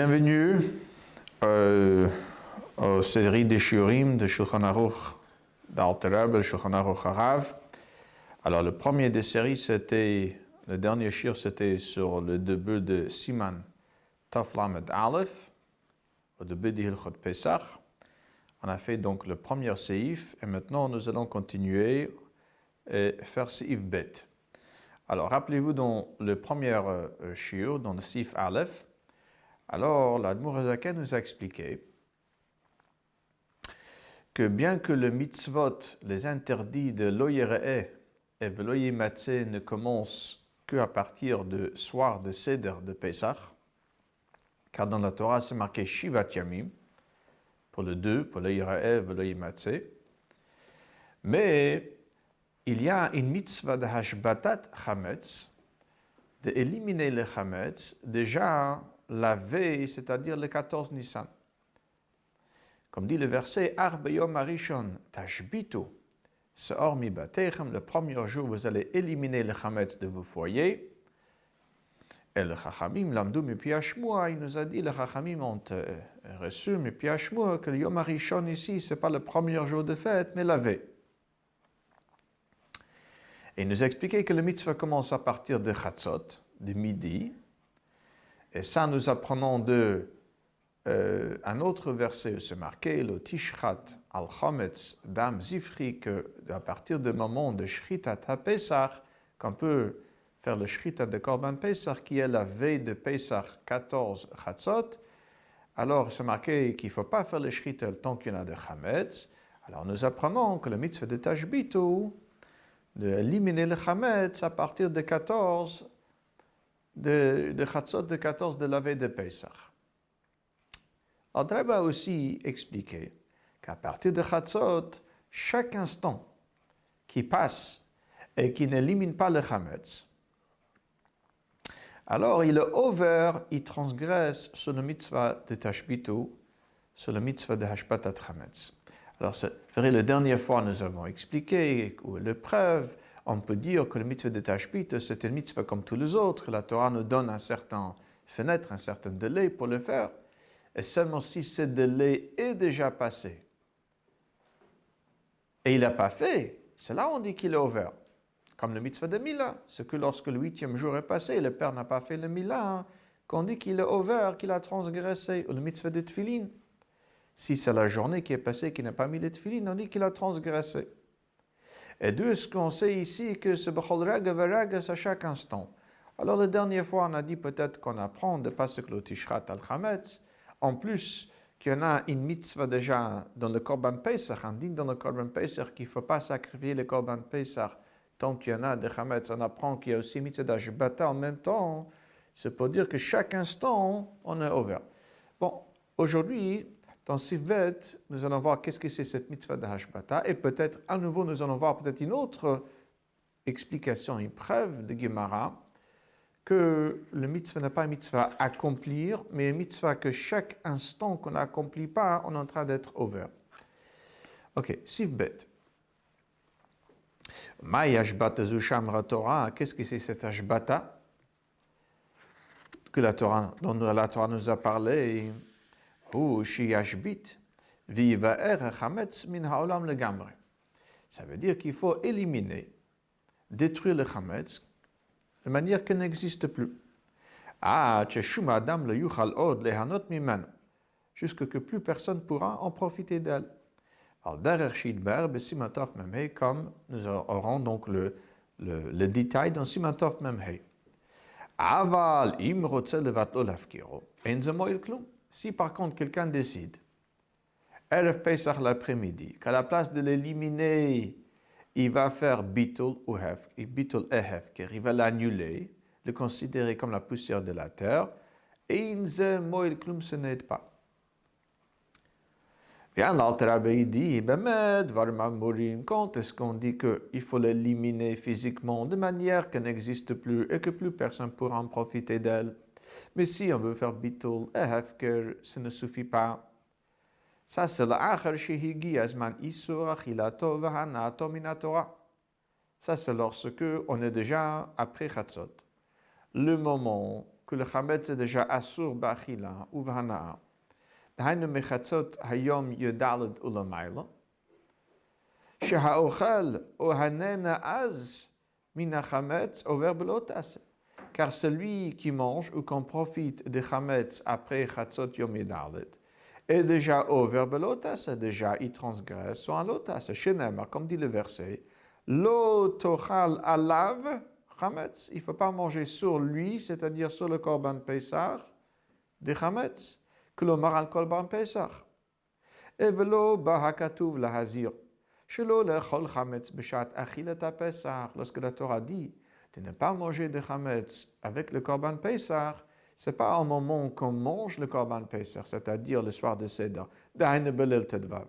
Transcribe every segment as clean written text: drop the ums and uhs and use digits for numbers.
Bienvenue aux séries des Shiurim de Shulchan Aruch d'Alter Rebbe, Shulchan Aruch Harav. Alors, le premier des séries, le dernier shir, c'était sur le début de Siman Tov Lamed Aleph, au début de Hilchot Pesach. On a fait donc le premier seif, et maintenant nous allons continuer et faire seif bet. Alors, rappelez-vous dans le premier shir, dans le seif Aleph, alors l'Admour HaZaken nous a expliqué que bien que le mitzvot, les interdits de Lo Yere'eh et Velo Yimatzeh ne commencent qu'à partir du soir de Seder de Pesach, car dans la Torah c'est marqué Shivat Yamim, pour le 2, pour Lo Yere'eh, Velo Yimatzeh, mais il y a une mitzvah de Hashbatat Chametz, d'éliminer le Chametz, déjà la veille, c'est-à-dire le 14 Nissan. Comme dit le verset, Arbe Yom Arishon Tashbitu, Seor mi Batechem, le premier jour vous allez éliminer le Chametz de vos foyers. Et le Chachamim, l'Amdou Mipi Hashmoua, il nous a dit, le Chachamim ont reçu Mipi Hashmoua, que le Yom Arishon ici, ce n'est pas le premier jour de fête, mais la veille. Et il nous a expliqué que le mitzvah commence à partir de Chatzot, de midi. Et ça, nous apprenons un autre verset où c'est marqué, le Tishchat al-Chametz dam Zifri, qu'à partir du moment de Shritat ha-Pesach, qu'on peut faire le Shritat de Korban Pesach, qui est la veille de Pesach 14 Chatzot, alors c'est marqué qu'il ne faut pas faire le Shritat tant qu'il y en a de Chametz. Alors nous apprenons que le mitzvah de Tashbitu, d'éliminer le Chametz à partir de 14 de Chatzot de 14 de la veille de Pesach. Alter Rebbe a aussi expliqué qu'à partir de Chatzot, chaque instant qui passe et qui n'élimine pas le Chametz, alors il est over, il transgresse sur le mitzvah de Tashbitu, sur le mitzvah de Hashbatat Chametz. Alors, c'est vrai, la dernière fois, nous avons expliqué, ou le preuve, on peut dire que le mitzvah de Tashbit, c'est une mitzvah comme tous les autres. La Torah nous donne un certain fenêtre, un certain délai pour le faire. Et seulement si ce délai est déjà passé, et il n'a pas fait, c'est là on dit qu'il est over. Comme le mitzvah de Mila, c'est que lorsque le 8e jour est passé, le père n'a pas fait le Mila, qu'on dit qu'il est over, qu'il a transgressé. Ou le mitzvah de Tfilin. Si c'est la journée qui est passée, qu'il n'a pas mis les Tfilin, on dit qu'il a transgressé. Et d'où ce qu'on sait ici que ce Bechol Raga Veragas à chaque instant. Alors la dernière fois, on a dit peut-être qu'on apprend de passer que le Tishrat al-Chametz. En plus, qu'il y en a une mitzvah déjà dans le Korban Pesach. On dit dans le Korban Pesach qu'il ne faut pas sacrifier le Korban Pesach tant qu'il y en a de Chametz. On apprend qu'il y a aussi mitzvah d'Ashbata en même temps. C'est pour dire que chaque instant, on est ouvert. Bon, aujourd'hui, dans Sivbet, nous allons voir qu'est-ce que c'est cette mitzvah de Hashbata, et peut-être à nouveau nous allons voir peut-être une autre explication, une preuve de Gemara, que le mitzvah n'est pas une mitzvah à accomplir, mais une mitzvah que chaque instant qu'on n'accomplit pas, on est en train d'être ouvert. Ok, Sivbet. Maï Hashbata Zushamra Torah, qu'est-ce que c'est cette Hashbata dont la Torah nous a parlé? Ou shiyashbit v'yivaer chametz min ha'olam legamre. Ça veut dire qu'il faut éliminer, détruire le chametz de manière qu'elle n'existe plus. Ah, tsheshum adam le yuchal od lehanot miman, jusque que plus personne pourra en profiter d'elle. Al derer shidber b'siman tov memhei, comme nous aurons donc le détail dans siman tov memhei. Aval im rotze levatlo lafkiro, en ze moil klum. Si par contre quelqu'un décide, Erev Pesach l'après-midi, qu'à la place de l'éliminer, il va faire bitul ehefker, il va l'annuler, le considérer comme la poussière de la terre, et inze moil klum se n'aide pas. Bien, l'Alter Rebbe dit, Bemed, Varmamurim, quand est-ce qu'on dit qu'il faut l'éliminer physiquement de manière qu'elle n'existe plus et que plus personne pourra en profiter d'elle? Mais si on veut faire bitul ehefker, ce ne suffit pas. Ça, c'est l'achar shehigi azman isur achilato v'hanato min haTorah. Ça, c'est lorsque on est déjà après Chatzot. Le moment que le chametz est déjà assur b'achila ou v'hanaa. דהיינו מחצות היום י"ד ולמעלה, שהאוכל או הנהנה אז מן החמץ עובר בלא תעשה. Car celui qui mange ou qu'on profite de chametz après chatzot yom yud est déjà over belo tasa, déjà il transgresse son alotasa. Shenemar, comme dit le verset, lo tochal alav chametz, il ne faut pas manger sur lui, c'est-à-dire sur le korban pesach, de chametz, klomar al korban pesach. Et velo bahakatuv lahazir, shelo lechol chametz beshat achilat pesach, lorsque la Torah dit de ne pas manger de chametz avec le korban pesach, ce n'est pas un moment qu'on mange le korban pesach, c'est-à-dire le soir de Seder. D'ahine belel tedvav.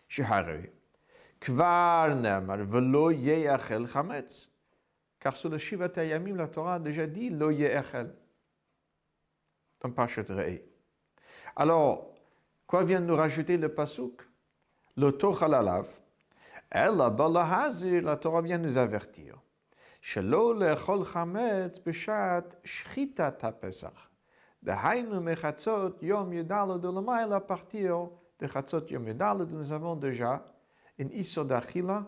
Shehare. Kvar nemar velo yeachel chametz. Car sur le Shivat Hayamim, la Torah a déjà dit lo yeachel. Dans Parashat Re'eh. Alors, quoi vient nous rajouter le pasuk? Lo tochal alav. Ella balahazir, la Torah vient nous avertir. שלא לאכול חמץ בשעת שחיטת הפסח. דהיינו מחצות יום י"ד ולמעלה partir de חצות יום י"ד, nous avons déjà une issur d'achila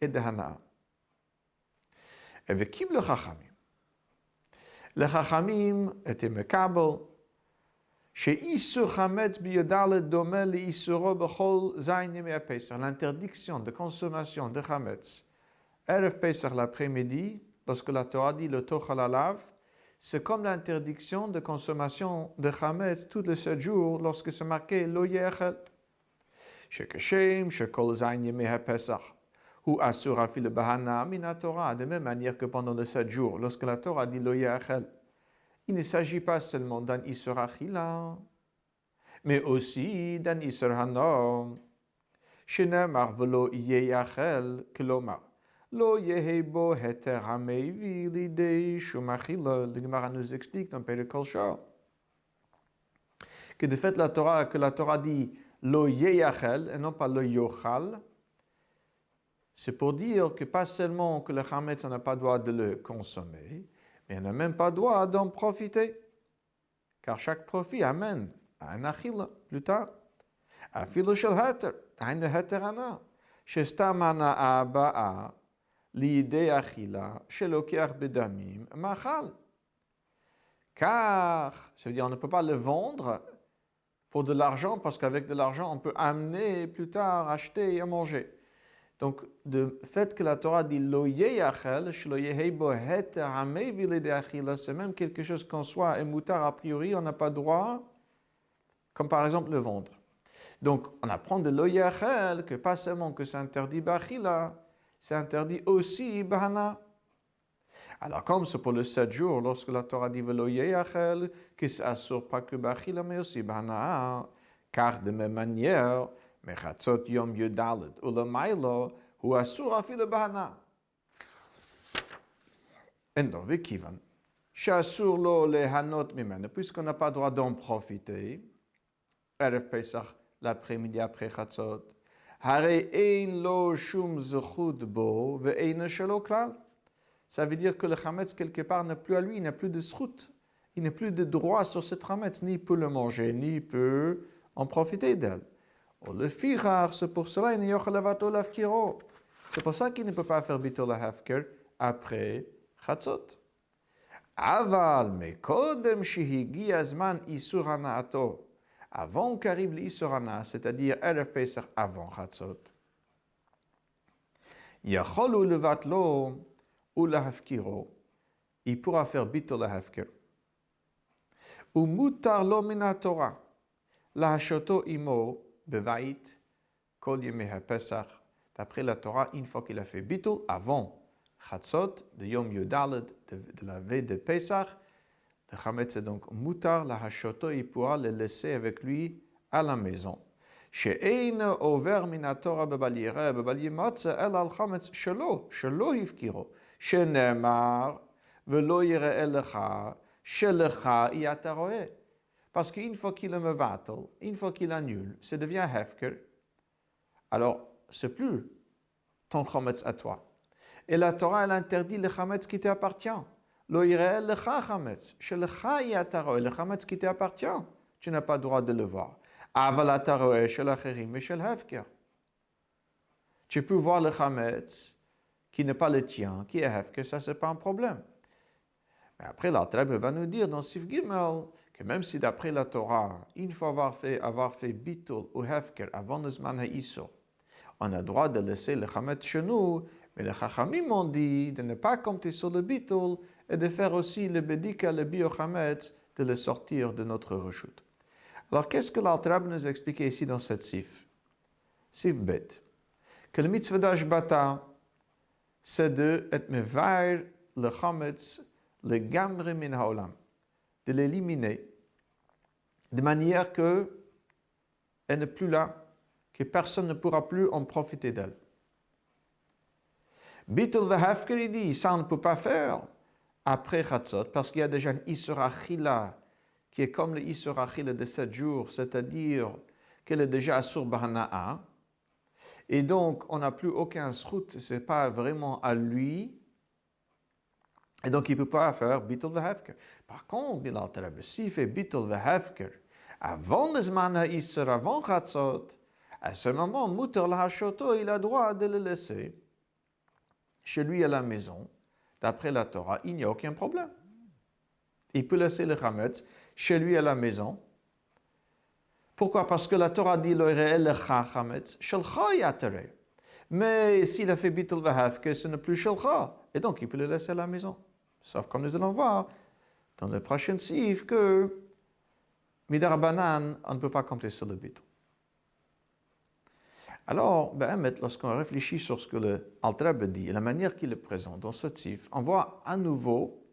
et de hanaa. וקיבלו חכמים. לחכמים étaient מקבל, שאיסור חמץ בי"ד דומה לאיסורו בכל זין ימי הפסח. L'interdiction de consommation de חמץ Erev Pesach l'après-midi, lorsque la Torah dit le tochal alav, c'est comme l'interdiction de consommation de chametz tous les 7 jours lorsque c'est marqué lo yechel. Shekeshem, shekol zayin yemei ha-pesach, ou asur afil bahana min Torah, de même manière que pendant les 7 jours, lorsque la Torah dit lo yechel, il ne s'agit pas seulement d'un isur achila, mais aussi d'un isur hana. Shenemar velo yechel kelomar. Lo yehebo heter hamevi l'idei shumachila. Le Gemara nous explique dans Perek Kol Shah que de fait la Torah dit lo yeyachel et non pas lo yochal, c'est pour dire que pas seulement que le chametz n'a pas droit de le consommer, mais on n'a même pas droit d'en profiter, car chaque profit amène à un achila plus tard. Afilo shel heter, un heter ana, shestam ana abaa. L'idée achila, shelokeach bedamim, machal. Car, ça veut dire on ne peut pas le vendre pour de l'argent, parce qu'avec de l'argent, on peut amener plus tard, acheter et manger. Donc, le fait que la Torah dit lo yeyachel, shelo yehebo heter hamevi l'idée achila, c'est même quelque chose qu'on soit et moutar a priori, on n'a pas droit, comme par exemple le vendre. Donc, on apprend de lo yeyachel que pas seulement que c'est interdit b'achila, c'est interdit aussi bahana. Alors comme c'est pour les 7 jours, lorsque la Torah dit velo yeyachel, que c'est assur pas que bachila, mais aussi bahana, car de même manière, mechatzot yom yudalet ou le mailo, ou assur afile bahana. Et donc, vikivan, she'assur lo lehanot mimene, puisqu'on n'a pas droit d'en profiter, Erev Pesach, l'après-midi après chatzot, ça veut dire que le chametz, quelque part, n'a plus à lui, il n'a plus de zchut, il n'a plus de droit sur ce chametz, ni il peut le manger, ni il peut en profiter d'elle. C'est pour cela c'est pour ça qu'il ne peut pas faire bitol hafker après chatzot. Aval mekodem shihigi azman isur hanaato. Avant qu'arrive l'Issur Hana, c'est-à-dire Erev Pesach avant Chatzot, Yacholu levatlo ou lahafkiro, il pourra faire bitol lahafkir. Ou mutar lo min Torah, lahashoto imo bevait kol yemei ha-Pesach. D'après la Torah, une fois qu'il a fait bitol avant Chatzot, de Yom Yudaled, de la veille de Pesach, le chametz est donc mutar, la hashoto, il pourra le laisser avec lui à la maison. She'eina over min Torah bebal yireh, bebal yimatze, el al chametz shelo hifkiro. She'nemar, velo yireh elecha, shelecha yataroe. Parce qu'une fois qu'il le mevatel, une fois qu'il annule, ça devient hefker. Alors, c'est plus ton chametz à toi. Et la Torah, elle interdit le chametz qui t'appartient. Lo yireh lecha chametz. Chez lecha yataroe, le chametz qui t'appartient, tu n'as pas le droit de le voir. Aval ataroe shel acherim et shel hefker. Tu peux voir le chametz qui n'est pas le tien, qui est hefker, ça c'est pas un problème. Mais après, l'Alter Rebbe va nous dire dans Sif Gimel que même si d'après la Torah, une fois avoir fait bitul ou hefker avant le zman ha'isur, on a le droit de laisser le chametz chez nous, mais les chachamim ont dit de ne pas compter sur le bitul et de faire aussi le bedika, le biochametz, de le sortir de notre reshut. Alors, qu'est-ce que l'Alter Rebbe nous a expliqué ici dans cette Sif? Sif Bet. Que le mitzvah d'Ashbata, c'est de être mevair le chametz, le gamre min haolam, de l'éliminer, de manière que elle n'est plus là, que personne ne pourra plus en profiter d'elle. Bitul vehafker, il dit, ça on ne peut pas faire après Chatzot, parce qu'il y a déjà un Isur Achila, qui est comme le Isur Achila de 7 jours, c'est-à-dire qu'elle est déjà Asur Bahana'a, et donc on n'a plus aucun srout, ce n'est pas vraiment à lui, et donc il ne peut pas faire Bitul vehafker. Par contre, dit l'Alter Rebbe, s'il fait Bitul vehafker, avant le Zman HaIsur, avant Chatzot, à ce moment, Muter Lahashoto, il a droit de le laisser chez lui à la maison. D'après la Torah, il n'y a aucun problème. Il peut laisser le chametz chez lui à la maison. Pourquoi? Parce que la Torah dit le chametz, shelcha yatere. Mais s'il a fait bitul vehafker, ce n'est plus shelcha. Et donc, il peut le laisser à la maison. Sauf comme nous allons voir dans le prochain sif que midarabanan, on ne peut pas compter sur le bitul. Alors, lorsqu'on réfléchit sur ce que le Alter Rebbe dit et la manière qu'il le présente dans ce tif, on voit à nouveau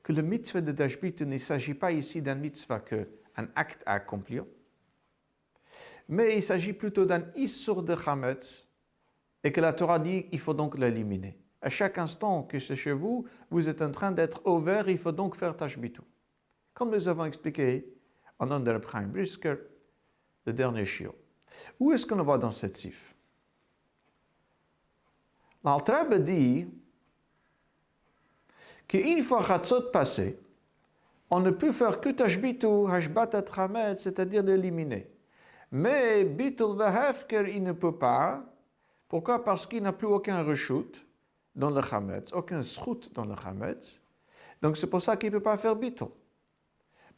que le mitzvah de Tashbit ne s'agit pas ici d'un mitzvah qu'un acte à accomplir, mais il s'agit plutôt d'un issur de chametz et que la Torah dit qu'il faut donc l'éliminer. À chaque instant que c'est chez vous, vous êtes en train d'être ouvert, il faut donc faire Tashbitu. Comme nous avons expliqué en nom de Reb Chaim Brisker, le dernier shiur. Où est-ce qu'on le voit dans cette sif? L'Alter Rebbe dit qu'une fois Chatzot passé, on ne peut faire que Tashbitu, Hashbatat Chametz, c'est-à-dire l'éliminer. Mais Bitul vehafker, il ne peut pas. Pourquoi? Parce qu'il n'a plus aucun reshut dans le Chametz, aucun srout dans le Chametz. Donc c'est pour ça qu'il ne peut pas faire Bitul.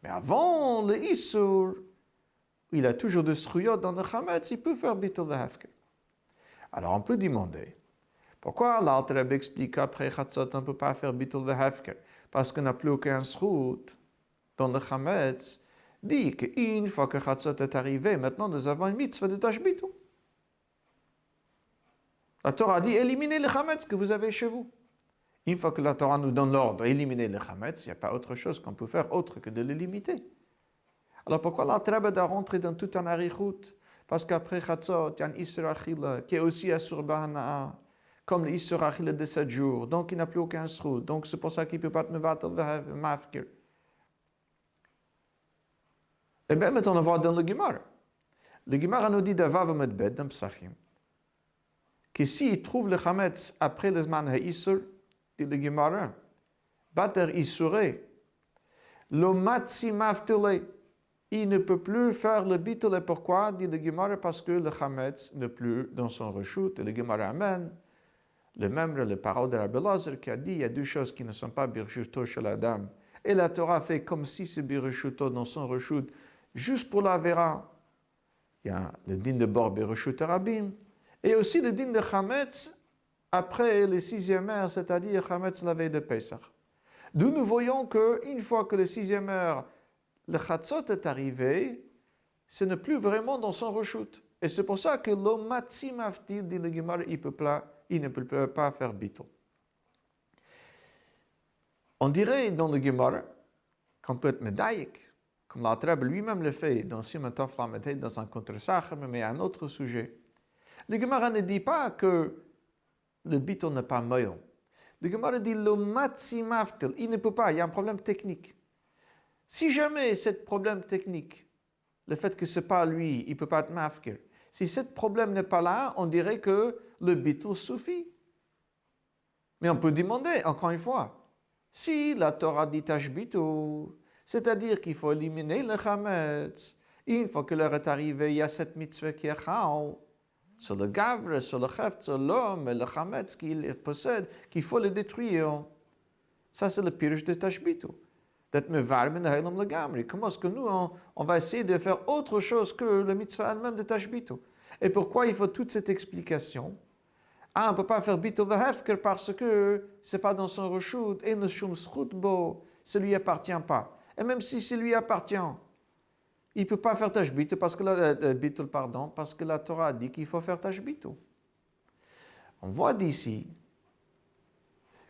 Mais avant le Issur, il a toujours de srouyot dans le chametz, il peut faire bitul vehafker. Alors on peut demander, pourquoi l'Alter Rebbe explique qu'après Chatzot on ne peut pas faire bitul vehafker? Parce qu'on n'a plus aucun srout dans le chametz, dit qu'une fois que Chatzot est arrivé, maintenant nous avons une mitzvah de tashbitu. La Torah dit éliminez le chametz que vous avez chez vous. Une fois que la Torah nous donne l'ordre d'éliminer le chametz, il n'y a pas autre chose qu'on peut faire autre que de le limiter. Alors pourquoi l'Alter Rebbe doit rentrer dans tout un arichut? Parce qu'après Chatzot, il y a un Isur Achila qui est aussi Asur Bahana'a, comme le Isur Achila de 7 jours. Donc il n'a plus aucun srout. Donc c'est pour ça qu'il ne peut pas te mevatel mafkir. Et bien maintenant on va dans le Gemara. Le Gemara nous dit d'Avav Medbet, dans Psachim, que s'il trouve le Chametz après le Zman HaIsur, dit le Gemara, Bater Isuré, lo matzi maftele, il ne peut plus faire le bitul. Et pourquoi? Dit le Gemara, parce que le chametz n'est plus dans son reshut. Et le Gemara amène les paroles de Rabbi Elazar qui a dit il y a deux choses qui ne sont pas birchuto chez la dame. Et la Torah fait comme si c'est birchuto dans son reshut, juste pour la vera. Il y a le din de bor birchut rabim, et aussi le din de chametz après le 6e heure, c'est-à-dire chametz la veille de Pesach. D'où nous voyons qu'une fois que le 6e heure, le Chatzot est arrivé, ce n'est plus vraiment dans son reshut. Et c'est pour ça que l'omatzi maftir, dit le Gemara, il ne peut pas faire bitul. On dirait dans le Gemara qu'on peut être médaïque, comme l'Alter Rebbe lui-même le fait dans Siman Tov Lamed Hey, dans un contre-sachem, mais un autre sujet. Le Gemara ne dit pas que le bitul n'est pas moyen. Le Gemara dit l'omatzi maftir, il ne peut pas, il y a un problème technique. Si jamais ce problème technique, le fait que ce n'est pas lui, il ne peut pas être mafkir, si ce problème n'est pas là, on dirait que le bitul suffit. Mais on peut demander, encore une fois, Si la Torah dit tashbitu, c'est-à-dire qu'il faut éliminer le chametz, une fois que l'heure est arrivée, il y a cette mitzvah qui est chal, sur le gavre, sur le cheft, sur l'homme et le chametz qu'il possède, qu'il faut le détruire. Ça, c'est le pirush de tashbitu. D'être mevarmen haïlam le gamri. Comment est-ce que nous, on va essayer de faire autre chose que le mitzvah elle-même de tashbitu? Et pourquoi il faut toute cette explication? Ah, on ne peut pas faire bitul vehefker parce que ce n'est pas dans son reshut, et ne shum schutbo, ça ne lui appartient pas. Et même si ça lui appartient, il ne peut pas faire tashbitu parce que parce que la Torah dit qu'il faut faire tashbitu. On voit d'ici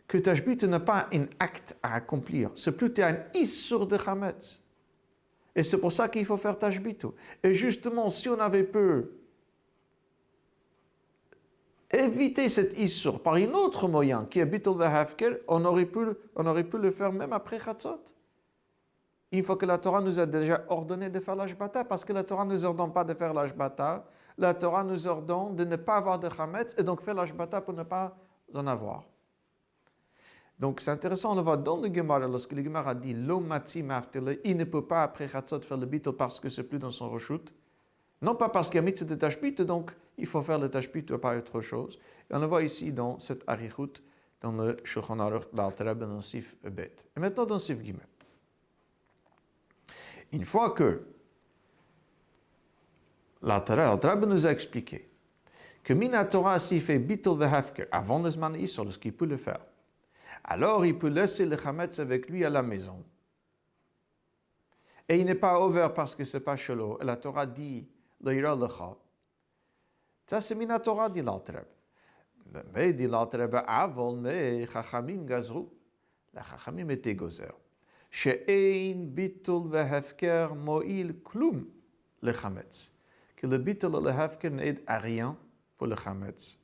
que tashbitu n'est pas un acte à accomplir, c'est plutôt un issur de chametz. Et c'est pour ça qu'il faut faire tashbitu. Et justement, si on avait pu éviter cet issur par un autre moyen qui est bitul vehefker, on aurait pu le faire même après Chatzot. Une fois que la Torah nous a déjà ordonné de faire l'ashbata, parce que la Torah ne nous ordonne pas de faire l'ashbata, la Torah nous ordonne de ne pas avoir de chametz et donc faire l'ashbata pour ne pas en avoir. Donc c'est intéressant, on le voit dans le Gemara, lorsque le Gemara a dit lo matzi maftele, il ne peut pas après Chatzot faire le bitul parce que c'est plus dans son reshut. Non pas parce qu'il y a mitzvah de tashbit, donc il faut faire le tashbit ou pas autre chose. Et on le voit ici dans cette arichut, dans le Shulchan Aruch d'Alter Rebbe dans Sif Bet. Et maintenant dans Sif Gimel. Une fois que l'Alter Rebbe nous a expliqué que Mina Torah s'il fait bitul vehefker avant le Zman Issur, ce qu'il peut le faire, alors il peut laisser le chametz avec lui à la maison. Et il n'est pas ouvert parce que ce n'est pas shelo. Et la Torah dit Leira lecha. Ça c'est Mina Torah, dit l'Alter Rebbe. Mais dit l'Alter Rebbe, avol me chachamim gazru. La chachamim étaient gozer. She'ein bitul vehefker mo'il klum le chametz. Que le bitul et le hefker n'aident à rien pour le chametz.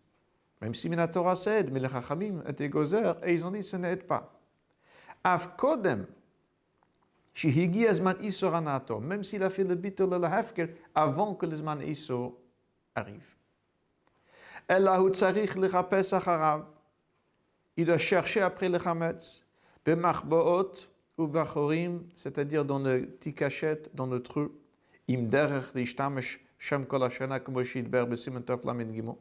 Même si Mina Torah s'aide, mais les chachamim étaient gozer et ils ont dit que ça n'aide pas. Av kodem shehigi zman issur anato, même s'il a fait le bitul et le hefker avant que le zman issur arrive. Ella tzarich lechapes acharav. Il doit chercher après le chametz. Bemachboot ou bachorim, c'est-à-dire dans le petit cachette, dans le trou. Im derech lishtamesh shem kol hashana como shidber besiman tov lamed gimel.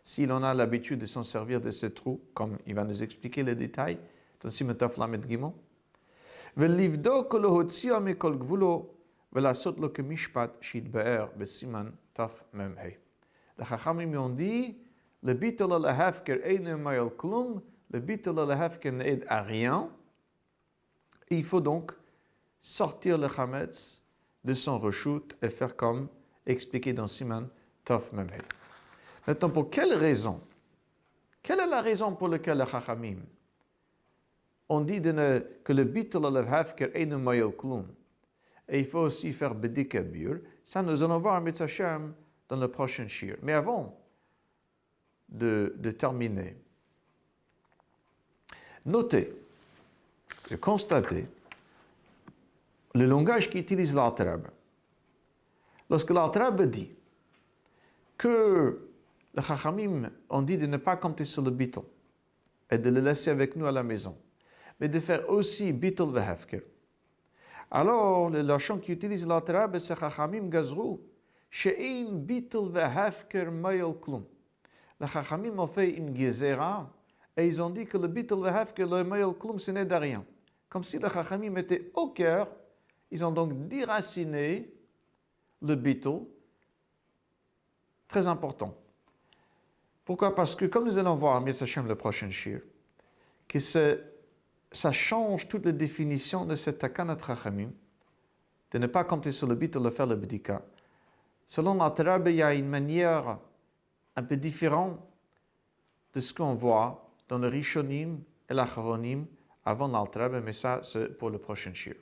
S'il en a l'habitude de s'en servir de ce trou, comme il va nous expliquer les détails, dans siman tov lamed gimel. Velivdok lo hotzia mikol gvulo velasot lo kemishpat shidber besiman tov mem hey. Les Chachamim ont dit, le bitul et le hefker eine mayal klum, le bitul et le hefker n'aide à rien. Il faut donc sortir le chametz de son reshut et faire comme expliqué dans Siman Tov Mem Hey. Maintenant, pour quelle raison? Quelle est la raison pour laquelle les Chachamim ont dit que le bitul et le hefker eine mayal klum? Et il faut aussi faire bedika bur. Ça, nous allons voir Mitzvah Hashem dans le prochain shir. Mais avant de terminer, notez et constatez le langage qu'utilise l'Alter Rebbe. Lorsque l'Alter Rebbe dit que les Chachamim ont dit de ne pas compter sur le bitul et de le laisser avec nous à la maison, mais de faire aussi bitul vehefker, alors le lachon qu'utilise l'Alter Rebbe, c'est Chachamim gazru. She'ein bitul vehefker mayal klum. Les Chachamim ont fait une gezera et ils ont dit que le bitul vehefker, le mayal klum, ce n'est de rien. Comme si les Chachamim étaient au cœur, ils ont donc déraciné le bitul. Très important. Pourquoi? Parce que, comme nous allons voir à Mitzvah Hashem le prochain shir, que ça change toute la définition de cette takanat Chachamim, de ne pas compter sur le bitul, de faire le bdika. Selon l'Alter Rebbe, il y a une manière un peu différente de ce qu'on voit dans le Rishonim et l'Acharonim avant l'Alter Rebbe, mais ça, c'est pour le prochain shir.